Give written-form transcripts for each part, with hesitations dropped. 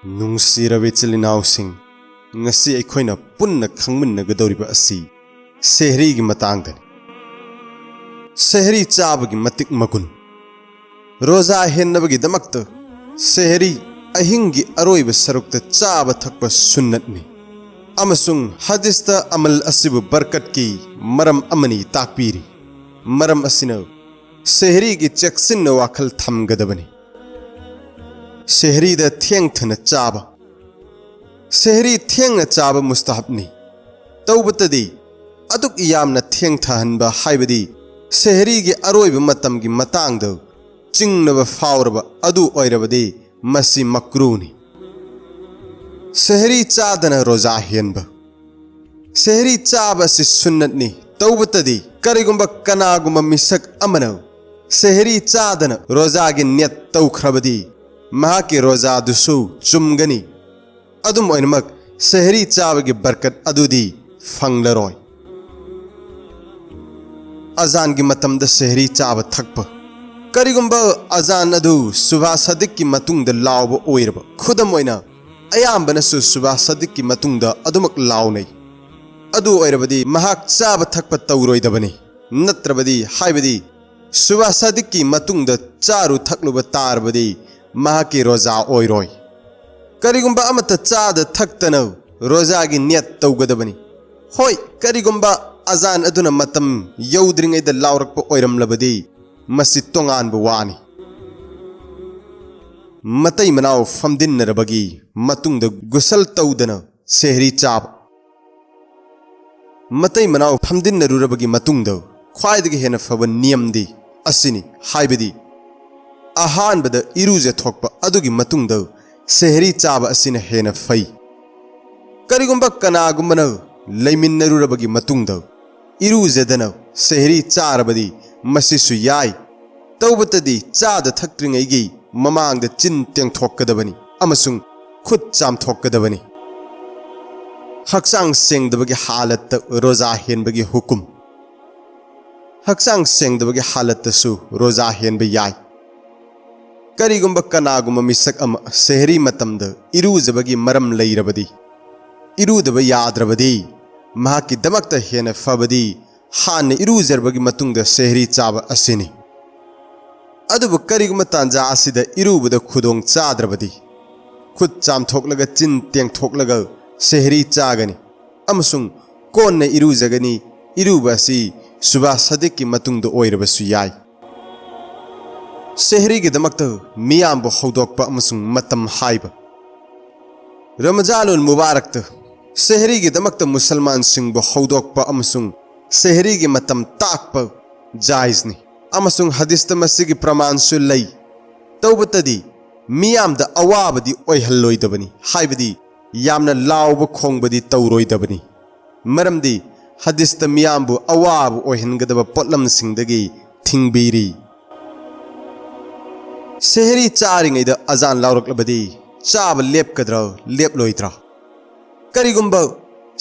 ꯅꯨꯡꯁꯤꯔꯕ ꯏꯆꯤꯜ ꯏꯅꯥꯎꯁꯤꯡ, ꯉꯁꯤ ꯑꯩꯈꯣꯏꯅ ꯄꯨꯟꯅ ꯈꯪꯃꯤꯟꯅꯒꯗꯧꯔꯤꯕ ꯑꯁꯤ ꯁꯦꯍꯔꯤꯒꯤ ꯃꯇꯥꯡꯗꯅꯤ꯫ ꯁꯦꯍꯔꯤ ꯆꯥꯕꯒꯤ ꯃꯇꯤꯛ ꯃꯒꯨꯟ꯫ ꯔꯣꯖꯥ ꯍꯦꯟꯅꯕꯒꯤꯗꯃꯛꯇ ꯁꯦꯍꯔꯤ ꯑꯍꯤꯡꯒꯤ ꯑꯔꯣꯏꯕ ꯁꯔꯨꯛꯇ ꯆꯥꯕ ꯊꯛꯄ ꯁꯨꯟꯅꯠꯅꯤ ꯑꯃꯁꯨꯡ ꯍꯗꯤꯁꯇ ꯑꯃꯜ ꯑꯁꯤꯕꯨ ꯕꯔꯀꯠꯀꯤ ꯃꯔꯝ ꯑꯃꯅꯤ ꯇꯥꯛꯄꯤꯔꯤ꯫ ꯃꯔꯝ ꯑꯁꯤꯅ ꯁꯦꯍꯔꯤꯒꯤ ꯆꯦꯛꯁꯤꯟꯅ ꯋꯥꯈꯜ ꯊꯝꯒꯗꯕꯅꯤ꯫ ꯁꯦꯍꯔꯤꯗ ꯊꯦꯡꯊꯅ ꯆꯥꯕ꯫ ꯁꯦꯍꯔꯤ ꯊꯦꯡꯅ ꯆꯥꯕ ꯃꯨꯁꯇꯍꯕꯅꯤ꯫ ꯇꯧꯕꯇꯗꯤ ꯑꯗꯨꯛ ꯌꯥꯝꯅ ꯊꯦꯡꯊꯍꯟꯕ ꯍꯥꯏꯕꯗꯤ ꯁꯦꯍꯔꯤꯒꯤ ꯑꯔꯣꯏꯕ ꯃꯇꯝꯒꯤ ꯃꯇꯥꯡꯗ ꯆꯤꯡꯅꯕ ꯐꯥꯎꯔꯕ ꯑꯗꯨ ꯑꯣꯏꯔꯕꯗꯤ ꯃꯁꯤ ꯃꯛꯔꯨꯍꯅꯤ꯫ ꯁꯦꯍꯔꯤ ꯆꯥꯗꯅ ꯔꯣꯖꯥ ꯍꯦꯟꯕ꯫ ꯁꯦꯍꯔꯤ ꯆꯥꯕ ꯑꯁꯤ ꯁꯨꯟꯅꯠꯅꯤ꯫ ꯇꯧꯕꯇꯗꯤ ꯀꯔꯤꯒꯨꯝꯕ ꯀꯅꯥꯒꯨꯝꯕ ꯃꯤꯁꯛ ꯑꯃꯅ ꯁꯦꯍꯔꯤ ꯆꯥꯗꯅ ꯔꯣꯖꯥꯒꯤ ꯅꯤꯌꯠ ꯇꯧꯈ꯭ꯔꯕꯗꯤ ꯃꯍꯥꯛꯀꯤ ꯔꯣꯖꯥꯗꯨꯁꯨ ꯆꯨꯝꯒꯅꯤ꯫ ꯑꯗꯨꯝ ꯑꯣꯏꯅꯃꯛ ꯁꯦꯍꯔꯤ ꯆꯥꯕꯒꯤ ꯕꯔꯀꯠ ꯑꯗꯨꯗꯤ ꯐꯪꯂꯔꯣꯏ꯫ ꯑꯖꯥꯟꯒꯤ ꯃꯇꯝꯗ ꯁꯦꯍꯔꯤ ꯆꯥꯕ ꯊꯛꯄ꯫ ꯀꯔꯤꯒꯨꯝꯕ ꯑꯖꯥꯟ ꯑꯗꯨ ꯁꯨꯕꯍ ꯁꯥꯗꯤꯛꯀꯤ ꯃꯇꯨꯡꯗ ꯂꯥꯎꯕ ꯑꯣꯏꯔꯕ, ꯈꯨꯗꯝ ꯑꯣꯏꯅ ꯑꯌꯥꯝꯕꯅꯁꯨ ꯁꯨꯕꯍ ꯁꯥꯗꯤꯛꯀꯤ ꯃꯇꯨꯡꯗ ꯑꯗꯨꯃꯛ ꯂꯥꯎꯅꯩ, ꯑꯗꯨ ꯑꯣꯏꯔꯕꯗꯤ ꯃꯍꯥꯛ ꯆꯥꯕ ꯊꯛꯄ ꯇꯧꯔꯣꯏꯗꯕꯅꯤ꯫ ꯅꯠꯇ꯭ꯔꯕꯗꯤ ꯍꯥꯏꯕꯗꯤ ꯁꯨꯕꯍ ꯁꯥꯗꯤꯛꯀꯤ ꯃꯇꯨꯡꯗ ꯆꯥꯔꯨ ꯊꯛꯂꯨꯕ ꯇꯥꯔꯕꯗꯤ ꯃꯍꯥꯛꯀꯤ ꯔꯣꯖꯥ ꯑꯣꯏꯔꯣꯏ꯫ ꯀꯔꯤꯒꯨꯝꯕ ꯑꯃꯠꯇ ꯆꯥꯗ ꯊꯛꯇꯅ ꯔꯣꯖꯥꯒꯤ ꯅꯤꯌꯠ ꯇꯧꯒꯗꯕꯅꯤ꯫ ꯍꯣꯏ, ꯀꯔꯤꯒꯨꯝꯕ ꯑꯖꯥꯟ ꯑꯗꯨꯅ ꯃꯇꯝ ꯌꯧꯗ꯭ꯔꯤꯉꯩꯗ ꯂꯥꯎꯔꯛꯄ ꯑꯣꯏꯔꯝꯂꯕꯗꯤ ꯃꯁꯤ ꯇꯣꯉꯥꯟꯕ ꯋꯥꯅꯤ꯫ ꯃꯇꯩ ꯃꯅꯥꯎ ꯐꯝꯗꯤꯟꯅꯔꯕꯒꯤ ꯃꯇꯨꯡꯗ ꯒꯨꯁꯜ ꯇꯧꯗꯅ ꯁꯦꯍꯔꯤ ꯆꯥꯕ꯫ ꯃꯇꯩ ꯃꯅꯥꯎ ꯐꯝꯗꯤꯟꯅꯔꯨꯔꯕꯒꯤ ꯃꯇꯨꯡꯗ ꯈ꯭ꯋꯥꯏꯗꯒꯤ ꯍꯦꯟꯅ ꯐꯕ ꯅꯤꯌꯝꯗꯤ ꯑꯁꯤꯅꯤ, ꯍꯥꯏꯕꯗꯤ ꯑꯍꯥꯟꯕꯗ ꯏꯔꯨꯖꯊꯣꯛꯄ, ꯑꯗꯨꯒꯤ ꯃꯇꯨꯡꯗ ꯁꯦꯍꯔꯤ ꯆꯥꯕ ꯑꯁꯤꯅ ꯍꯦꯟꯅ ꯐꯩ꯫ ꯀꯔꯤꯒꯨꯝꯕ ꯀꯅꯥꯒꯨꯝꯕꯅ ꯂꯩꯃꯤꯟꯅꯔꯨꯔꯕꯒꯤ ꯃꯇꯨꯡꯗ ꯏꯔꯨꯖꯗꯅ ꯁꯦꯍꯔꯤ ꯆꯥꯔꯕꯗꯤ ꯃꯁꯤꯁꯨ ꯌꯥꯏ꯫ ꯇꯧꯕꯇꯗꯤ ꯆꯥꯗ ꯊꯛꯇ꯭ꯔꯤꯉꯩꯒꯤ ꯃꯃꯥꯡꯗ ꯆꯤꯟ ꯇꯦꯡꯊꯣꯛꯀꯗꯕꯅꯤ ꯑꯃꯁꯨꯡ ꯈꯨꯠ ꯆꯥꯝꯊꯣꯛꯀꯗꯕꯅꯤ꯫ ꯍꯛꯆꯥꯡ ꯁꯦꯡꯗꯕꯒꯤ ꯍꯥꯂꯠꯇ ꯔꯣꯖꯥ ꯍꯦꯟꯕꯒꯤ ꯍꯨꯀꯨꯝ꯫ ꯍꯛꯆꯥꯡ ꯁꯦꯡꯗꯕꯒꯤ ꯍꯥꯂꯠꯇꯁꯨ ꯔꯣꯖꯥ ꯍꯦꯟꯕ ꯌꯥꯏ꯫ ꯀꯔꯤꯒꯨꯝꯕ ꯀꯅꯥꯒꯨꯝꯕ ꯃꯤꯁꯛ ꯑꯃ ꯁꯦꯍꯔꯤ ꯃꯇꯝꯗ ꯏꯔꯨꯖꯕꯒꯤ ꯃꯔꯝ ꯂꯩꯔꯕꯗꯤ, ꯏꯔꯨꯗꯕ ꯌꯥꯗ꯭ꯔꯕꯗꯤ ꯃꯍꯥꯛꯀꯤꯗꯃꯛꯇ ꯍꯦꯟꯅ ꯐꯕꯗꯤ ꯍꯥꯟꯅ ꯏꯔꯨꯖꯔꯕꯒꯤ ꯃꯇꯨꯡꯗ ꯁꯦꯍꯔꯤ ꯆꯥꯕ ꯑꯁꯤꯅꯤ꯫ ꯑꯗꯨꯕꯨ ꯀꯔꯤꯒꯨꯝꯕ ꯇꯥꯟꯖꯥ ꯑꯁꯤꯗ ꯏꯔꯨꯕꯗ ꯈꯨꯗꯣꯡ ꯆꯥꯗ꯭ꯔꯕꯗꯤ ꯈꯨꯠ ꯆꯥꯝꯊꯣꯛꯂꯒ ꯆꯤꯟ ꯇꯦꯡꯊꯣꯛꯂꯒ ꯁꯦꯍꯔꯤ ꯆꯥꯒꯅꯤ ꯑꯃꯁꯨꯡ ꯀꯣꯟꯅ ꯏꯔꯨꯖꯒꯅꯤ꯫ ꯏꯔꯨꯕ ꯑꯁꯤ ꯁꯨꯕꯍ ꯁꯥꯗꯤꯛꯀꯤ ꯃꯇꯨꯡꯗ ꯑꯣꯏꯔꯕꯁꯨ ꯌꯥꯏ꯫ ꯁꯦꯍꯔꯤꯒꯤꯗꯃꯛꯇ ꯃꯤꯌꯥꯝꯕꯨ ꯍꯧꯗꯣꯛꯄ ꯑꯃꯁꯨꯡ ꯃꯇꯝ ꯍꯥꯏꯕ꯫ ꯔꯃꯖꯥꯅꯨꯜ ꯃꯨꯕꯥꯔꯛꯇ ꯁꯦꯍꯔꯤꯒꯤꯗꯃꯛꯇ ꯃꯨꯁꯜꯃꯥꯟꯁꯤꯡꯕꯨ ꯍꯧꯗꯣꯛꯄ ꯑꯃꯁꯨꯡ ꯁꯦꯍꯔꯤꯒꯤ ꯃꯇꯝ ꯇꯥꯛꯄ ꯖꯥꯏꯖꯅꯤ ꯑꯃꯁꯨꯡ ꯍꯗꯤꯁꯇ ꯃꯁꯤꯒꯤ ꯄ꯭ꯔꯃꯥꯟꯁꯨ ꯂꯩ꯫ ꯇꯧꯕꯇꯗꯤ ꯃꯤꯌꯥꯝꯗ ꯑꯋꯥꯕꯗꯤ ꯑꯣꯏꯍꯜꯂꯣꯏꯗꯕꯅꯤ, ꯍꯥꯏꯕꯗꯤ ꯌꯥꯝꯅ ꯂꯥꯎꯕ ꯈꯣꯡꯕꯗꯤ ꯇꯧꯔꯣꯏꯗꯕꯅꯤ, ꯃꯔꯝꯗꯤ ꯍꯗꯤꯁꯇ ꯃꯤꯌꯥꯝꯕꯨ ꯑꯋꯥꯕ ꯑꯣꯏꯍꯟꯒꯗꯕ ꯄꯣꯠꯂꯝꯁꯤꯡꯗꯒꯤ ꯊꯤꯡꯕꯤꯔꯤ꯫ ꯁꯦꯍꯔꯤ ꯆꯥꯔꯤꯉꯩꯗ ꯑꯖꯥꯟ ꯂꯥꯎꯔꯛꯂꯕꯗꯤ ꯆꯥꯕ ꯂꯦꯞꯀꯗ꯭ꯔꯥ ꯂꯦꯞꯂꯣꯏꯗ꯭ꯔꯥ? ꯀꯔꯤꯒꯨꯝꯕ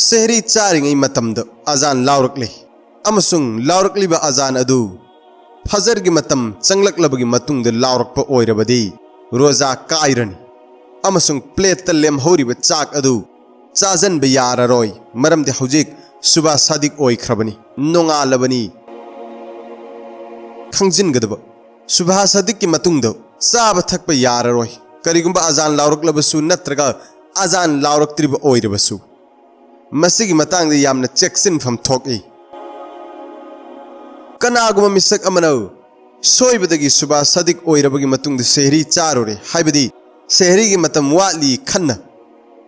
ꯁꯦꯍꯔꯤ ꯆꯥꯔꯤꯉꯩ ꯃꯇꯝꯗ ꯑꯖꯥꯟ ꯂꯥꯎꯔꯛꯂꯦ ꯑꯃꯁꯨꯡ ꯂꯥꯎꯔꯛꯂꯤꯕ ꯑꯖꯥꯟ ꯑꯗꯨ ꯐꯖꯔꯒꯤ ꯃꯇꯝ ꯆꯪꯂꯛꯂꯕꯒꯤ ꯃꯇꯨꯡꯗ ꯂꯥꯎꯔꯛꯄ ꯑꯣꯏꯔꯕꯗꯤ ꯔꯣꯖꯥ ꯀꯥꯏꯔꯅꯤ ꯑꯃꯁꯨꯡ ꯄ꯭ꯂꯦꯠꯇ ꯂꯦꯝꯍꯧꯔꯤꯕ ꯆꯥꯛ ꯑꯗꯨ ꯆꯥꯖꯟꯕ ꯌꯥꯔꯔꯣꯏ, ꯃꯔꯝꯗꯤ ꯍꯧꯖꯤꯛ ꯁꯨꯕꯍ ꯁꯥꯗꯤꯛ ꯑꯣꯏꯈ꯭ꯔꯕꯅꯤ, ꯅꯣꯡꯉꯥꯜꯂꯕꯅꯤ꯫ ꯈꯪꯖꯤꯟꯒꯗꯕ: ꯁꯨꯕꯍ ꯁꯥꯗꯤꯛꯀꯤ ꯃꯇꯨꯡꯗ ꯆꯥꯕ ꯊꯛꯄ ꯌꯥꯔꯔꯣꯏ, ꯀꯔꯤꯒꯨꯝꯕ ꯑꯖꯥꯟ ꯂꯥꯎꯔꯛꯂꯕꯁꯨ ꯅꯠꯇ꯭ꯔꯒ ꯑꯖꯥꯟ ꯂꯥꯎꯔꯛꯇ꯭ꯔꯤꯕ ꯑꯣꯏꯔꯕꯁꯨ꯫ ꯃꯁꯤꯒꯤ ꯃꯇꯥꯡꯗ ꯌꯥꯝꯅ ꯆꯦꯛꯁꯤꯟꯐꯝ ꯊꯣꯛꯏ꯫ ꯀꯅꯥꯒꯨꯝꯕ ꯃꯤꯁꯛ ꯑꯃꯅ ꯁꯣꯏꯕꯗꯒꯤ ꯁꯨꯕꯍ ꯁꯥꯗꯤꯛ ꯑꯣꯏꯔꯕꯒꯤ ꯃꯇꯨꯡꯗ ꯁꯦꯍꯔꯤ ꯆꯥꯔꯨꯔꯦ, ꯍꯥꯏꯕꯗꯤ ꯁꯦꯍꯔꯤꯒꯤ ꯃꯇꯝ ꯋꯥꯠꯂꯤ ꯈꯟꯅ,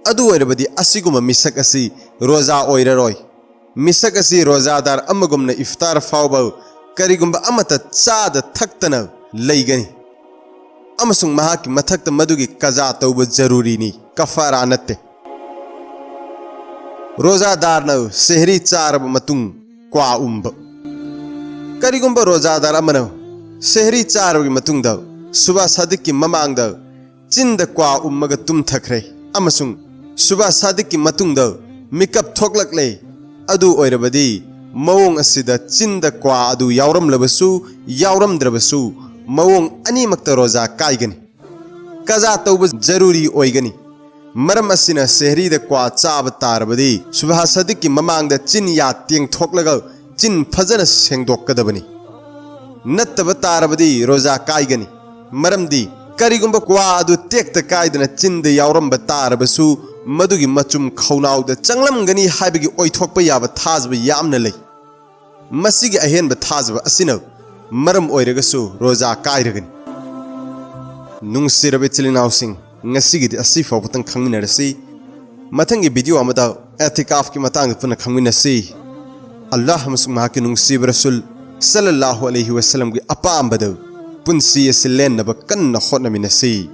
ꯑꯗꯨ ꯑꯣꯏꯔꯕꯗꯤ ꯑꯁꯤꯒꯨꯝꯕ ꯃꯤꯁꯛ ꯑꯁꯤ ꯔꯣꯖꯥ ꯑꯣꯏꯔꯔꯣꯏ꯫ ꯃꯤꯁꯛ ꯑꯁꯤ ꯔꯣꯖꯥꯗꯥꯔ ꯑꯃꯒꯨꯝꯅ ꯏꯐꯇꯥꯔ ꯐꯥꯎꯕ ꯀꯔꯤꯒꯨꯝꯕ ꯑꯃꯠꯇ ꯆꯥꯗ ꯊꯛꯇꯅ ꯂꯩꯒꯅꯤ ꯑꯃꯁꯨꯡ ꯃꯍꯥꯛꯀꯤ ꯃꯊꯛꯇ ꯃꯗꯨꯒꯤ ꯀꯖꯥ ꯇꯧꯕ ꯖꯔꯨꯔꯤꯅꯤ, ꯀꯐꯥꯔꯥ ꯅꯠꯇꯦ꯫ ꯔꯣꯖꯥꯗꯥꯔꯅ ꯁꯦꯍꯔꯤ ꯆꯥꯔꯕ ꯃꯇꯨꯡ ꯀ꯭ꯋꯥ ꯎꯝꯕ꯫ ꯀꯔꯤꯒꯨꯝꯕ ꯔꯣꯖꯥꯗꯥꯔ ꯑꯃꯅ ꯁꯦꯍꯔꯤ ꯆꯥꯔꯕꯒꯤ ꯃꯇꯨꯡꯗ ꯁꯨꯕꯍ ꯁꯥꯗꯤꯛꯀꯤ ꯃꯃꯥꯡꯗ ꯆꯤꯟꯗ ꯀ꯭ꯋꯥ ꯎꯝꯃꯒ ꯇꯨꯝꯊꯈ꯭ꯔꯦ ꯑꯃꯁꯨꯡ ꯁꯨꯕꯍ ꯁꯥꯗꯤꯛꯀꯤ ꯃꯇꯨꯡꯗ ꯃꯤꯀꯞ ꯊꯣꯛꯂꯛꯂꯦ, ꯑꯗꯨ ꯑꯣꯏꯔꯕꯗꯤ ꯃꯑꯣꯡ ꯑꯁꯤꯗ ꯆꯤꯟꯗ ꯀ꯭ꯋꯥ ꯑꯗꯨ ꯌꯥꯎꯔꯝꯂꯕꯁꯨ ꯌꯥꯎꯔꯝꯗ꯭ꯔꯕꯁꯨ ꯃꯑꯣꯡ ꯑꯅꯤꯃꯛꯇ ꯔꯣꯖꯥ ꯀꯥꯏꯒꯅꯤ, ꯀꯖꯥ ꯇꯧꯕ ꯖꯔꯨꯔꯤ ꯑꯣꯏꯒꯅꯤ꯫ मरम असिना सेहरी द क्वा चाब तारबदी सुबह सदिक की ममांग द चिन या तिंग थोकलगा चिन फजन सेंगदोकदबनी नत्तब तारबदी रोजा कायगनी मरमदी करिगुंब क्वा अदु तेक्त कायदना चिन द यावरम तारबसु मदुगी मचुम खौनाव द चंगलमगनी हाइबगी ओइथोकप याब थाजब यामना लई मसिगी अहेनब थाजब असिना मरम ओइरगसु रोजा कायरगनी नुंगसिरबे चिलिनाउसिंग ngasigi asi fawpatang khangminarasi mathangi video amada etikaf ki matang puna khangminasi Allah amasung mahaki nungsi rasul sallallahu alaihi wasallam gi apambada punsi asilen naba kanna khotnaminasi